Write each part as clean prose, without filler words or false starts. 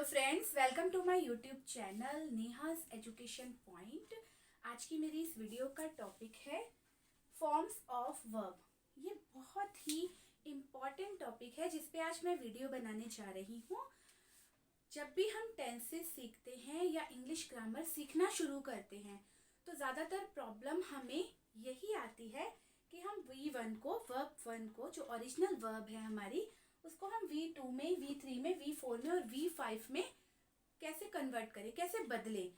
Hello friends, welcome to my YouTube channel Neha's education point. आज की मेरी इस वीडियो का टॉपिक है फॉर्म्स ऑफ वर्ब। ये बहुत ही इम्पॉर्टेंट टॉपिक है जिस पे आज मैं वीडियो बनाने जा रही हूँ। जब भी हम टेंसेस सीखते हैं या इंग्लिश ग्रामर सीखना शुरू करते हैं तो ज़्यादातर प्रॉब्लम हमें यही आती है कि हम V1 को, वर्ब 1 को, जो ओरिजिनल वर्ब है हमारी, उसको हम V2 में, V3 में, V4 में और V5 में कैसे कन्वर्ट करें, कैसे बदलें।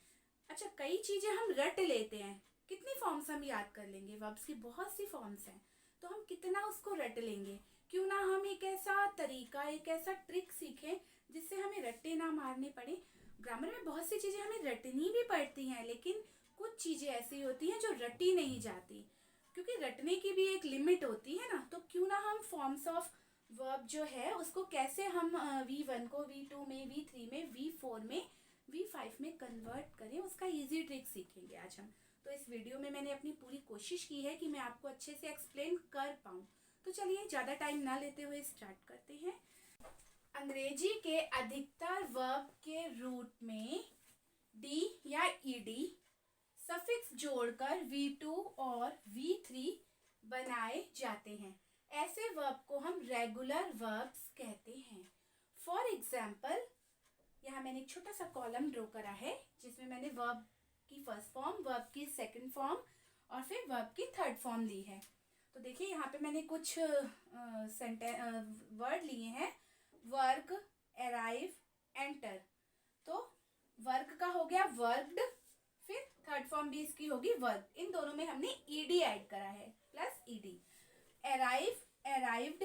अच्छा, कई चीज़ें हम रट लेते हैं। कितनी फॉर्म्स हम याद कर लेंगे? वर्ब्स की बहुत सी फॉर्म्स हैं, तो हम कितना उसको रट लेंगे। क्यों ना हम एक ऐसा तरीका, एक ऐसा ट्रिक सीखें जिससे हमें रट्टे ना मारने पड़े। ग्रामर में बहुत सी चीज़ें हमें रटनी भी पड़ती हैं, लेकिन कुछ चीज़ें ऐसी होती हैं जो रटी नहीं जाती, क्योंकि रटने की भी एक लिमिट होती है ना। तो क्यों ना हम फॉर्म्स ऑफ वर्ब जो है उसको कैसे हम V1 को V2 में, V3 में, V4 में, V5 में कन्वर्ट करें, उसका इजी ट्रिक सीखेंगे आज हम। तो इस वीडियो में मैंने अपनी पूरी कोशिश की है कि मैं आपको अच्छे से एक्सप्लेन कर पाऊँ। तो चलिए ज़्यादा टाइम ना लेते हुए स्टार्ट करते हैं। अंग्रेजी के अधिकतर वर्ब के रूट में डी या ईडी सफिक्स जोड़कर V2 और V3 बनाए जाते हैं। ऐसे वर्ब को हम रेगुलर वर्ब्स कहते हैं। फॉर एग्जाम्पल, यहाँ मैंने एक छोटा सा कॉलम ड्रॉ करा है जिसमें मैंने वर्ब की फर्स्ट फॉर्म, वर्ब की सेकंड फॉर्म और फिर वर्ब की थर्ड फॉर्म ली है। तो देखिए यहाँ पे मैंने कुछ वर्ड लिए हैं। Work, arrive, enter. तो वर्क का हो गया वर्कड, फिर थर्ड फॉर्म भी इसकी होगी वर्क। इन दोनों में हमने ईडी ऐड करा है, plus ED. Arrive, arrived,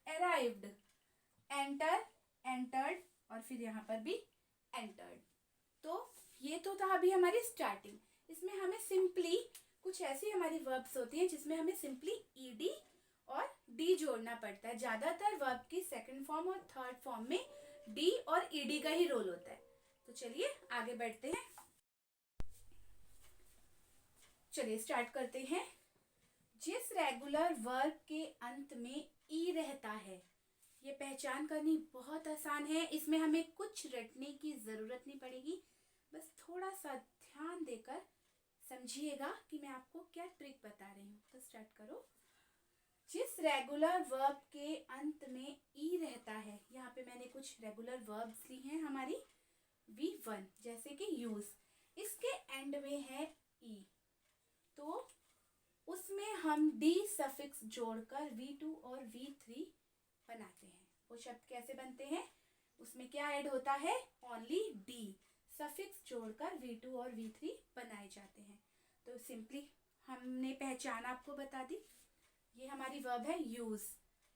arrived. Enter, entered और फिर यहाँ पर भी एंटर्ड। तो ये तो था अभी हमारी स्टार्टिंग। इसमें हमें सिंपली कुछ ऐसी हमारी वर्ब्स होती हैं जिसमें हमें सिंपली ईडी और डी जोड़ना पड़ता है। ज़्यादातर वर्ब की सेकंड फॉर्म और थर्ड फॉर्म में डी और ईडी का ही रोल होता है। तो चलिए आगे बढ़ते हैं। चलिए स्टार्ट करते हैं। जिस रेगुलर वर्ब के अंत में ई रहता है, ये पहचान करनी बहुत आसान है। इसमें हमें कुछ रटने की ज़रूरत नहीं पड़ेगी, बस थोड़ा सा ध्यान देकर समझिएगा कि मैं आपको क्या ट्रिक बता रही हूँ। तो स्टार्ट करो। जिस रेगुलर वर्ब के अंत में ई रहता है, यहाँ पे मैंने कुछ रेगुलर वर्ब्स ली हैं हमारी V1, जैसे कि यूज। इसके एंड में है ई, तो उसमें हम डी सफिक्स जोड़कर V2 और V3 बनाते हैं। वो शब्द कैसे बनते हैं? उसमें क्या ऐड होता है? ओनली डी सफिक्स जोड़कर V2 और V3 बनाए जाते हैं। तो सिंपली हमने पहचान आपको बता दी। ये हमारी वर्ब है यूज,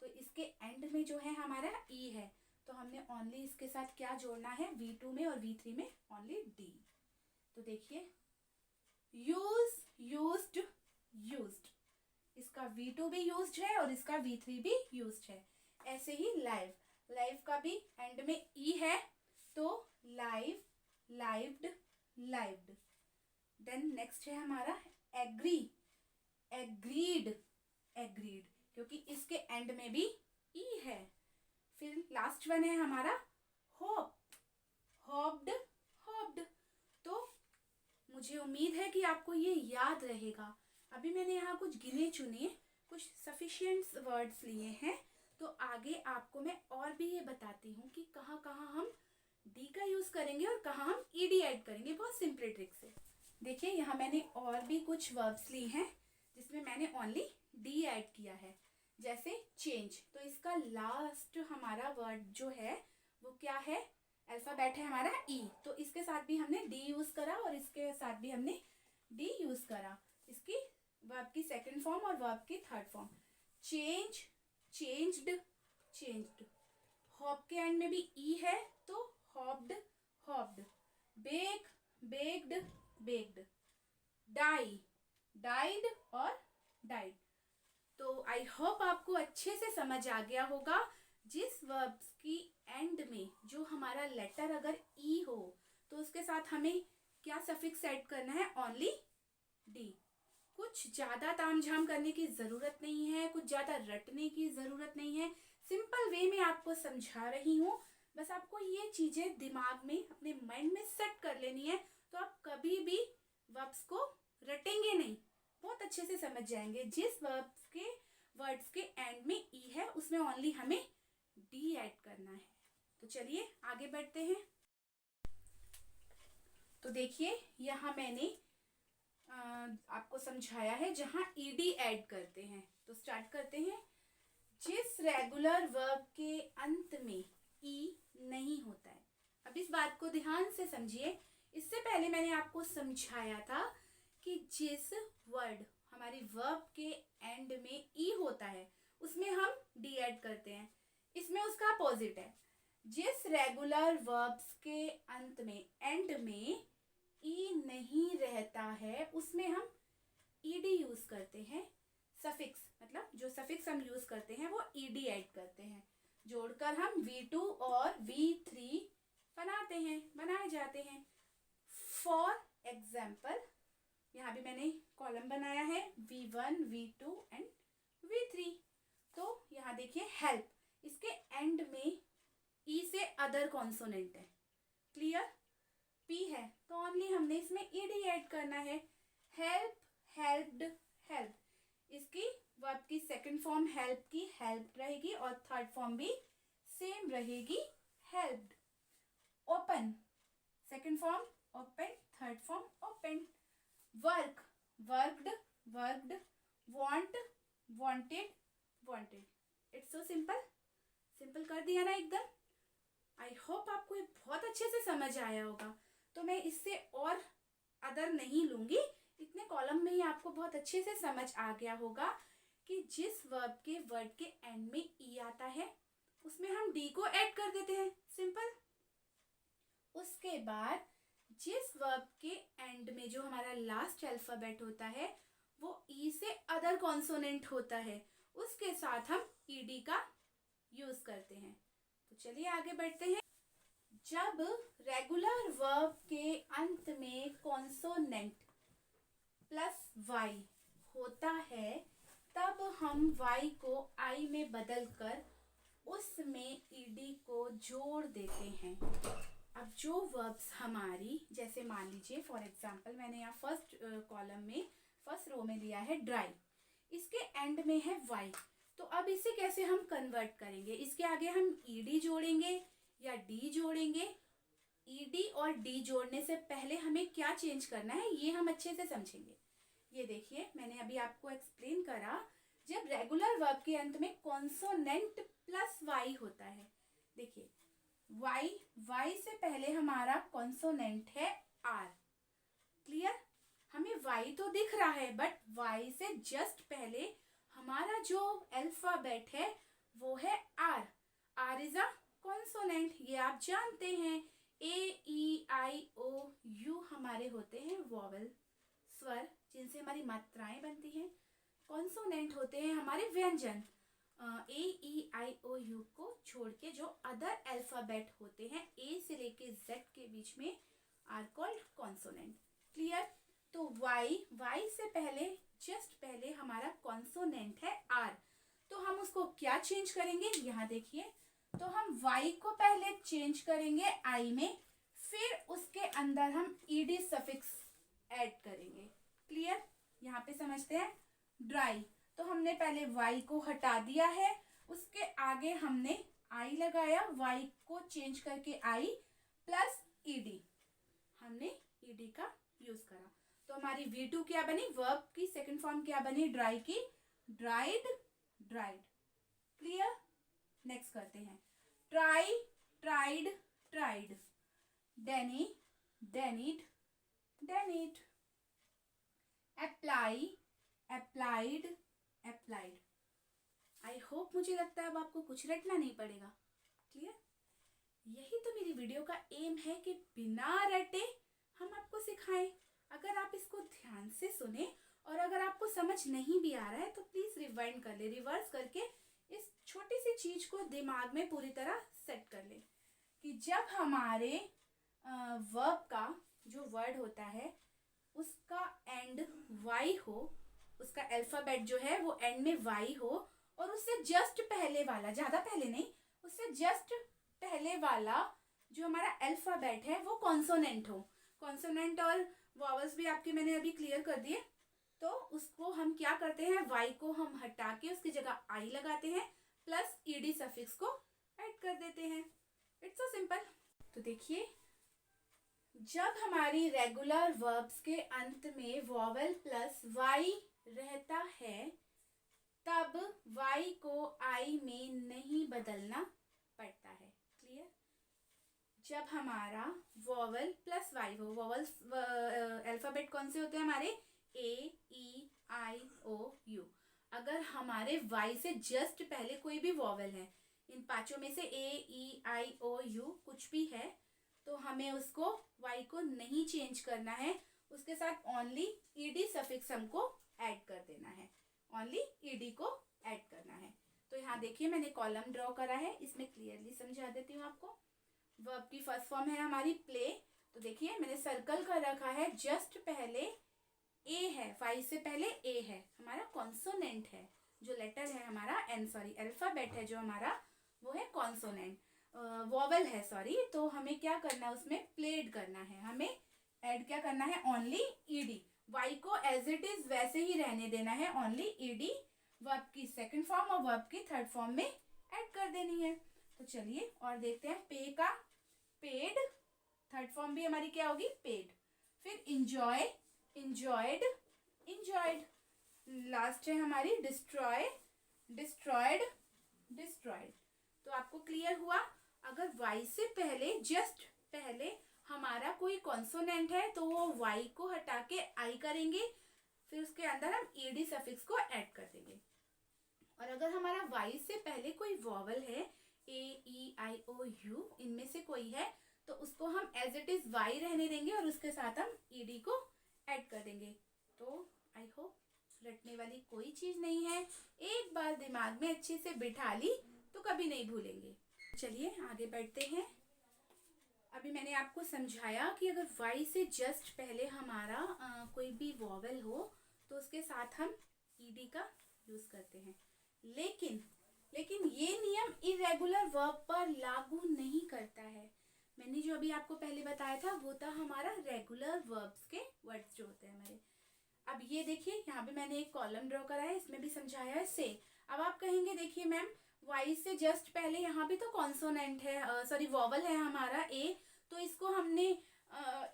तो इसके एंड में जो है हमारा ई है, तो हमने ओनली इसके साथ क्या जोड़ना है? V2 में और V3 में ओनली डी। तो देखिए, यूज, यूज्ड, यूज्ड। इसका V2 भी यूज्ड है और इसका V3 भी यूज्ड है। ऐसे ही लाइव, लाइव का भी एंड में ई है, तो live, lived, lived. Then next है हमारा एग्री, एग्रीड, एग्रीड, क्योंकि इसके एंड में भी ई है। फिर लास्ट वन है हमारा होप, होप्ड, होप्ड। तो मुझे उम्मीद है कि आपको ये याद रहेगा। अभी मैंने यहाँ कुछ गिने चुने, कुछ सफिशिएंट वर्ड्स लिए हैं, तो आगे आपको मैं और भी ये बताती हूँ कि कहाँ कहाँ हम डी का यूज़ करेंगे और कहाँ हम ईडी ऐड करेंगे, बहुत सिंपल ट्रिक से। देखिए यहाँ मैंने और भी कुछ वर्ब्स ली हैं जिसमें मैंने ओनली डी ऐड किया है, जैसे चेंज। तो इसका लास्ट हमारा वर्ड जो है वो क्या है? अल्फ़ाबेट है हमारा ई, तो इसके साथ भी हमने डी यूज़ करा और इसके साथ भी हमने डी यूज़ करा। इसकी वर्ब की सेकंड फॉर्म और वर्ब की third form. Change, changed, changed. Hop के एंड में भी ई है, तो hopped, hopped. Bake, baked, baked. Die, died और डाइड। तो आई होप आपको अच्छे से समझ आ गया होगा। जिस वर्ब्स की एंड में जो हमारा लेटर अगर ई हो, तो उसके साथ हमें क्या सफिक्स ऐड करना है? Only D. कुछ ज़्यादा तामझाम करने की ज़रूरत नहीं है, कुछ ज़्यादा रटने की ज़रूरत नहीं है। सिंपल वे में आपको समझा रही हूँ, बस आपको ये चीज़ें दिमाग में अपने माइंड में सेट कर लेनी है, तो आप कभी भी वर्ब्स को रटेंगे नहीं, बहुत अच्छे से समझ जाएंगे। जिस वर्ड्स के एंड में ई है उसमें ओनली हमें डी ऐड करना है। तो चलिए आगे बढ़ते हैं। तो देखिए यहाँ मैंने आपको समझाया है जहाँ ईडी ऐड करते हैं। तो स्टार्ट करते हैं। जिस रेगुलर वर्ब के अंत में ई नहीं होता है। अब इस बात को ध्यान से समझिए। इससे पहले मैंने आपको समझाया था कि जिस वर्ड हमारी वर्ब के एंड में ई होता है उसमें हम डी ऐड करते हैं। इसमें उसका अपोजिट है। जिस रेगुलर वर्ब्स के अंत में एंड में ई नहीं रहता है उसमें हम ईडी यूज करते हैं। सफिक्स मतलब जो सफिक्स हम यूज करते हैं वो ईडी ऐड करते हैं। जोड़कर हम V2 और V3 बनाए जाते हैं। फॉर एग्जाम्पल यहाँ भी मैंने कॉलम बनाया है V1, V2 एंड V3। तो यहाँ देखिए हेल्प, इसके एंड में ई से अदर कॉन्सोनेंट है। क्लियर? पी है तो ओनली हमने इसमें ईडी ऐड करना है। Help, helped, help. इसकी वर्ब की सेकंड फॉर्म हेल्प की हेल्प रहेगी और थर्ड फॉर्म भी सेम रहेगी, helped. Open, second form open, third form open. Work, worked, worked. Want, wanted, wanted. It's so simple. Simple कर दिया ना एकदम। आई होप आपको ये बहुत अच्छे से समझ आया होगा। तो मैं इससे और अदर नहीं लूंगी, इतने कॉलम में ही आपको बहुत अच्छे से समझ आ गया होगा कि जिस वर्ब के वर्ड के एंड में ई आता है उसमें हम डी को ऐड कर देते हैं। सिंपल। उसके बाद जिस वर्ब के एंड में जो हमारा लास्ट अल्फाबेट होता है वो ई से अदर कॉन्सोनेंट होता है, उसके साथ हम ईडी का यूज करते हैं। तो चलिए आगे बढ़ते हैं। जब रेगुलर वर्ब के अंत में कॉन्सोनेंट प्लस वाई होता है तब हम वाई को आई में बदलकर उसमें ईडी को जोड़ देते हैं। अब जो वर्ब्स हमारी, जैसे मान लीजिए फॉर एग्जांपल मैंने यहाँ फर्स्ट कॉलम में फर्स्ट रो में लिया है ड्राई, इसके एंड में है वाई। तो अब इसे कैसे हम कन्वर्ट करेंगे? इसके आगे हम ईडी जोड़ेंगे या डी जोड़ेंगे? ईडी और डी जोड़ने से पहले हमें क्या चेंज करना है ये हम अच्छे से समझेंगे। ये देखिए मैंने अभी आपको एक्सप्लेन करा, जब रेगुलर वर्ब के अंत में कॉन्सोनेंट प्लस वाई होता है। देखिए वाई से पहले हमारा कॉन्सोनेंट है आर। क्लियर? हमें वाई तो दिख रहा है बट वाई से जस्ट पहले हमारा जो अल्फाबेट है वो है R. R is a consonant, ये आप जानते हैं। A, E, I, O, U हमारे होते हैं वॉवल, स्वर, जिनसे हमारी मात्राएं बनती हैं। कॉन्सोनेंट होते हैं हमारे व्यंजन। A, E, I, O, U को छोड़ के जो अदर अल्फाबेट होते हैं A से लेके Z के बीच में आर कॉल्ड कॉन्सोनेंट। क्लियर? तो वाई से पहले जस्ट पहले हमारा कॉन्सोनेंट है आर, तो हम उसको क्या चेंज करेंगे? यहाँ देखिए, तो हम वाई को पहले चेंज करेंगे आई में, फिर उसके अंदर हम ईडी सफिक्स ऐड करेंगे। क्लियर? यहाँ पे समझते हैं। ड्राई, तो हमने पहले वाई को हटा दिया है, उसके आगे हमने आई लगाया, वाई को चेंज करके आई प्लस ईडी, हमने ईडी का यूज करा। तो हमारी V2 क्या बनी? वर्ब की सेकंड फॉर्म क्या बनी? ड्राई की ड्राइड, ड्राइड। क्लियर? नेक्स्ट करते हैं। Try, tried, tried. Deny, denied, denied. Apply, applied, applied. I hope, मुझे लगता है अब आपको कुछ रटना नहीं पड़ेगा। क्लियर? यही तो मेरी वीडियो का एम है कि बिना रटे हम आपको सिखाएं। अगर आप इसको ध्यान से सुने और अगर आपको समझ नहीं भी आ रहा है तो प्लीज रिवाइंड कर ले, रिवर्स करके इस छोटी सी चीज को दिमाग में पूरी तरह सेट कर ले कि जब हमारे वर्ब का जो वर्ड होता है उसका एंड वाई हो, उसका अल्फाबेट जो है वो एंड में वाई हो और उससे जस्ट पहले वाला, ज्यादा पहले नहीं, उससे जस्ट पहले वाला जो हमारा अल्फाबेट है वो कॉन्सोनेंट हो। कॉन्सोनेंट और वॉवल्स भी आपके मैंने अभी क्लियर कर दिए। तो उसको हम क्या करते हैं, वाई को हम हटा के उसकी जगह आई लगाते हैं, प्लस ईडी सफिक्स को ऐड कर देते हैं। It's so simple. तो देखिए, जब हमारी रेगुलर वर्ब्स के अंत में वॉवल प्लस वाई रहता है तब वाई को आई में नहीं बदलना पड़ता है। क्लियर? जब हमारा वॉवल प्लस वाई हो, वॉवल्स अल्फाबेट कौन से होते हैं हमारे, ए ई आई ओ यू। अगर हमारे वाई से जस्ट पहले कोई भी वॉवल है, इन पांचों में से ए ई आई ओ यू कुछ भी है, तो हमें उसको वाई को नहीं चेंज करना है, उसके साथ ओनली ईडी सफिक्स हमको ऐड कर देना है, ओनली ईडी को ऐड करना है। तो यहाँ देखिए मैंने कॉलम ड्रॉ करा है, इसमें क्लियरली समझा देती हूँ आपको। वर्ब की फर्स्ट फॉर्म है हमारी प्ले। तो देखिए मैंने सर्कल कर रखा है, जस्ट पहले ए है, वाई से पहले ए है, हमारा कॉन्सोनेंट है, जो लेटर है हमारा अल्फाबेट है जो हमारा, वो है कॉन्सोनेंट, वॉवल है सॉरी। तो हमें क्या करना है, उसमें प्लेड करना है, हमें ऐड क्या करना है, ओनली ईडी। वाई को एज इट इज वैसे ही रहने देना है, ओनली ईडी वर्ब की सेकंड फॉर्म और वर्ब की थर्ड फॉर्म में ऐड कर देनी है। तो चलिए और देखते हैं, पे का पेड, थर्ड फॉर्म भी हमारी क्या होगी, पेड। फिर इंजॉय, इंजॉयड, इंजॉयड। लास्ट है हमारी डिस्ट्रॉय, डिस्ट्रॉयड, डिस्ट्रॉयड। तो आपको क्लियर हुआ, अगर वाई से पहले जस्ट पहले हमारा कोई कॉन्सोनेंट है तो वो वाई को हटा के आई करेंगे, फिर उसके अंदर हम ईडी सफिक्स को ऐड कर देंगे। और अगर हमारा वाई से पहले कोई वॉवल है, ए ई आई ओ यू, इनमें से कोई है, तो उसको हम एज इट इज वाई रहने देंगे और उसके साथ हम ईडी को ऐड कर देंगे। तो आई होप रटने वाली कोई चीज़ नहीं है, एक बार दिमाग में अच्छे से बिठा ली तो कभी नहीं भूलेंगे। चलिए आगे बढ़ते हैं। अभी मैंने आपको समझाया कि अगर वाई से जस्ट पहले हमारा कोई भी वॉवल हो तो उसके साथ हम ईडी का यूज़ करते हैं, लेकिन ये नियम इरेगुलर वर्ब पर लागू नहीं करता है। मैंने जो अभी आपको पहले बताया था वो था हमारा रेगुलर वर्ब्स के वर्ड्स जो होते हैं हमारे। अब ये देखिए यहाँ पे मैंने एक कॉलम ड्रॉ करा है, इसमें भी समझाया है से। अब आप कहेंगे देखिए मैम वाई से जस्ट पहले यहाँ भी तो कॉन्सोनेंट है, सॉरी वॉवल है हमारा ए, तो इसको हमने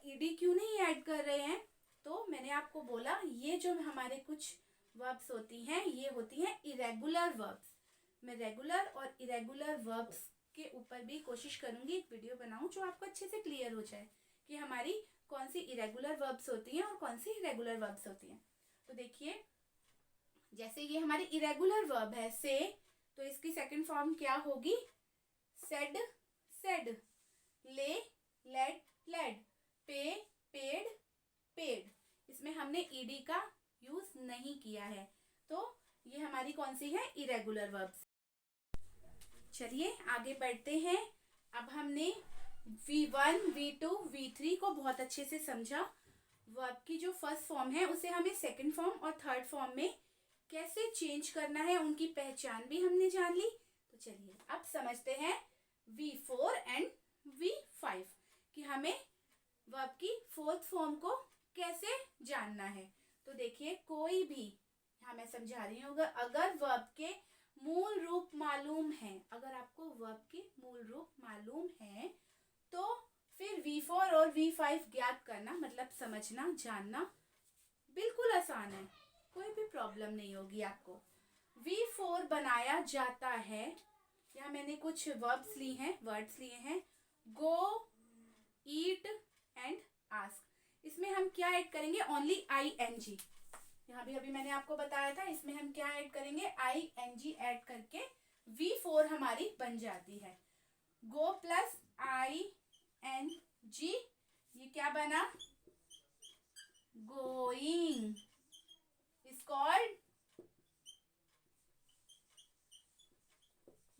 ईडी क्यों नहीं ऐड कर रहे हैं। तो मैंने आपको बोला ये जो हमारे कुछ वर्ब्स होती हैं ये होती हैं इरेगुलर वर्ब्स। मैं रेगुलर और इरेगुलर वर्ब्स के ऊपर भी कोशिश करूंगी एक वीडियो बनाऊं जो आपको अच्छे से क्लियर हो जाए कि हमारी कौन सी इरेगुलर वर्ब्स होती हैं और कौन सी रेगुलर वर्ब्स होती हैं। तो देखिए जैसे ये हमारी इरेगुलर वर्ब है से, तो इसकी सेकंड फॉर्म क्या होगी, सेड, सेड, ले, लेड, लेड, पे, पेड, पेड। इसमें हमने ईडी का यूज नहीं किया है, तो ये हमारी कौन सी है, इरेगुलर वर्ब्स। चलिए आगे बढ़ते हैं। अब हमने V1, V2, V3 को बहुत अच्छे से समझा। वर्ब की जो फर्स्ट फॉर्म है उसे हमें सेकंड फॉर्म और थर्ड फॉर्म में कैसे चेंज करना है उनकी पहचान भी हमने जान ली। तो चलिए अब समझते हैं V4 एंड V5 कि हमें वर्ब की फोर्थ फॉर्म को कैसे जानना है। तो देखिए कोई भी, यहाँ मैं समझा रही हूँ, अगर वर्ब के मूल रूप मालूम है, अगर आपको वर्ब के मूल रूप मालूम है तो फिर V4 और V5 ज्ञात करना मतलब समझना जानना बिल्कुल आसान है, कोई भी प्रॉब्लम नहीं होगी आपको। V4 बनाया जाता है, यहाँ मैंने कुछ वर्ब्स ली हैं, वर्ड्स लिए हैं, गो, ईट एंड आस्क। इसमें हम क्या ऐड करेंगे, ओनली ING। यहाँ भी अभी मैंने आपको बताया था, इसमें हम क्या ऐड करेंगे, ING ऐड करके V4 हमारी बन जाती है। गो प्लस ING, ये क्या बना, गोइंग, इज कॉल्ड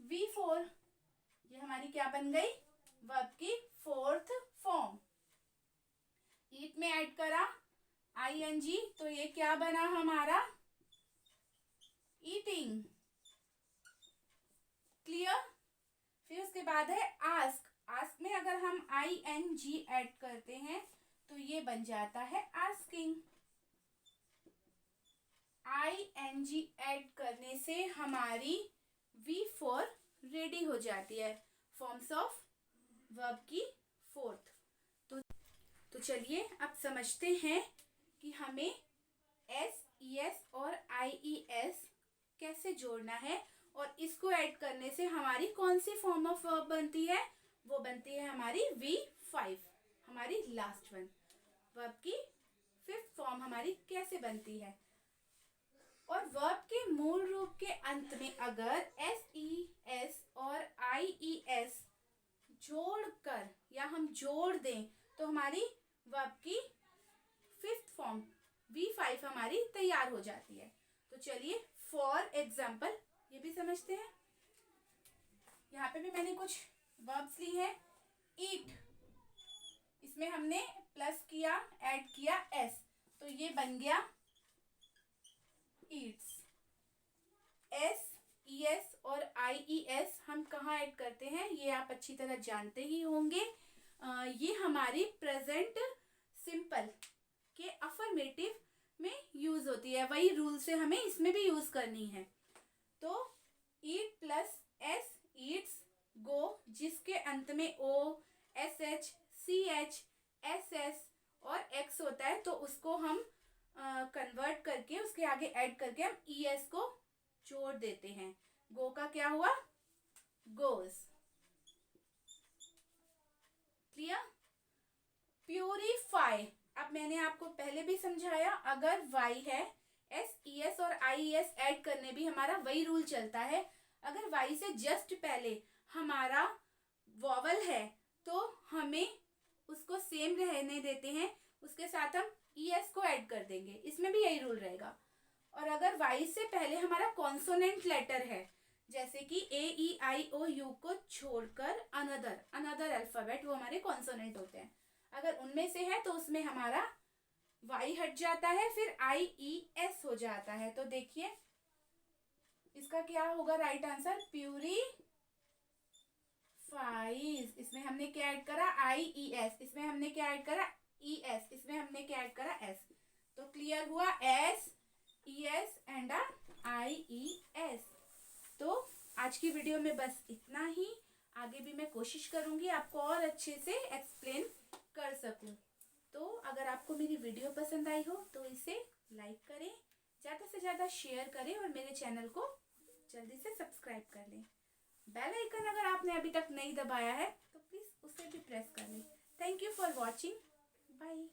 V4। ये हमारी क्या बन गई, वर्ब की फोर्थ फॉर्म। ईट में ऐड करा ING, तो ये क्या बना हमारा, ईटिंग। क्लियर। फिर उसके बाद है ing ऐड करते हैं तो ये बन जाता है आस्किंग। ing ऐड करने से हमारी V4 रेडी हो जाती है, फॉर्म्स ऑफ वर्ब की फोर्थ। तो चलिए अब समझते हैं कि हमें एस, ई एस और आई ई एस कैसे जोड़ना है और इसको ऐड करने से हमारी कौन सी फॉर्म ऑफ वर्ब बनती है। वो बनती है हमारी V5, हमारी लास्ट वन। वर्ब की फिफ्थ फॉर्म हमारी कैसे बनती है। और वर्ब के मूल रूप के अंत में अगर एस ई एस और आई ई एस जोड़कर या हम जोड़ दें तो हमारी वर्ब की फिफ्थ फॉर्म V5 हमारी तैयार हो जाती है। तो चलिए फॉर एग्जाम्पल ये भी समझते हैं। यहाँ पे भी मैंने कुछ वर्ब्स ली हैं। ईट, इसमें हमने प्लस किया, ऐड किया एस, तो ये बन गया ईट्स। एस, ई एस और आई ई एस हम कहाँ ऐड करते हैं ये आप अच्छी तरह जानते ही होंगे। ये हमारी प्रेजेंट सिंपल के अफर्मेटिव में यूज होती है, वही रूल से हमें इसमें भी यूज करनी है। तो eat plus S eats, go जिसके अंत में O, S H, C H, S S और एक्स होता है तो उसको हम कन्वर्ट करके उसके आगे ऐड करके हम ई एस को जोड़ देते हैं। गो का क्या हुआ, गोस। क्लियर। प्यूरिफाई, अब मैंने आपको पहले भी समझाया, अगर वाई है एस ई एस और आई ई एस ऐड करने भी हमारा वही रूल चलता है। अगर वाई से जस्ट पहले हमारा वॉवल है तो हमें उसको सेम रहने देते हैं, उसके साथ हम ई एस को ऐड कर देंगे, इसमें भी यही रूल रहेगा। और अगर वाई से पहले हमारा कॉन्सोनेंट लेटर है, जैसे कि ए ई आई ओ यू को छोड़कर अनदर अल्फाबेट, वो हमारे कॉन्सोनेंट होते हैं, अगर उनमें से है तो उसमें हमारा वाई हट जाता है, फिर आई ई एस हो जाता है। तो देखिए इसका क्या होगा राइट आंसर, प्यूरिफाइज। इसमें हमने क्या ऐड करा, आई ई एस, इसमें हमने क्या ऐड करा, ई एस, इसमें हमने क्या ऐड करा, एस। तो क्लियर हुआ, S E S and I E S. तो आज की वीडियो में बस इतना ही, आगे भी मैं कोशिश करूंगी आपको और अच्छे से एक्सप्लेन कर सकूं। तो अगर आपको मेरी वीडियो पसंद आई हो तो इसे लाइक करें, ज़्यादा से ज़्यादा शेयर करें और मेरे चैनल को जल्दी से सब्सक्राइब कर लें। बेल आइकन अगर आपने अभी तक नहीं दबाया है तो प्लीज़ उसे भी प्रेस कर लें। Thank you for watching, bye.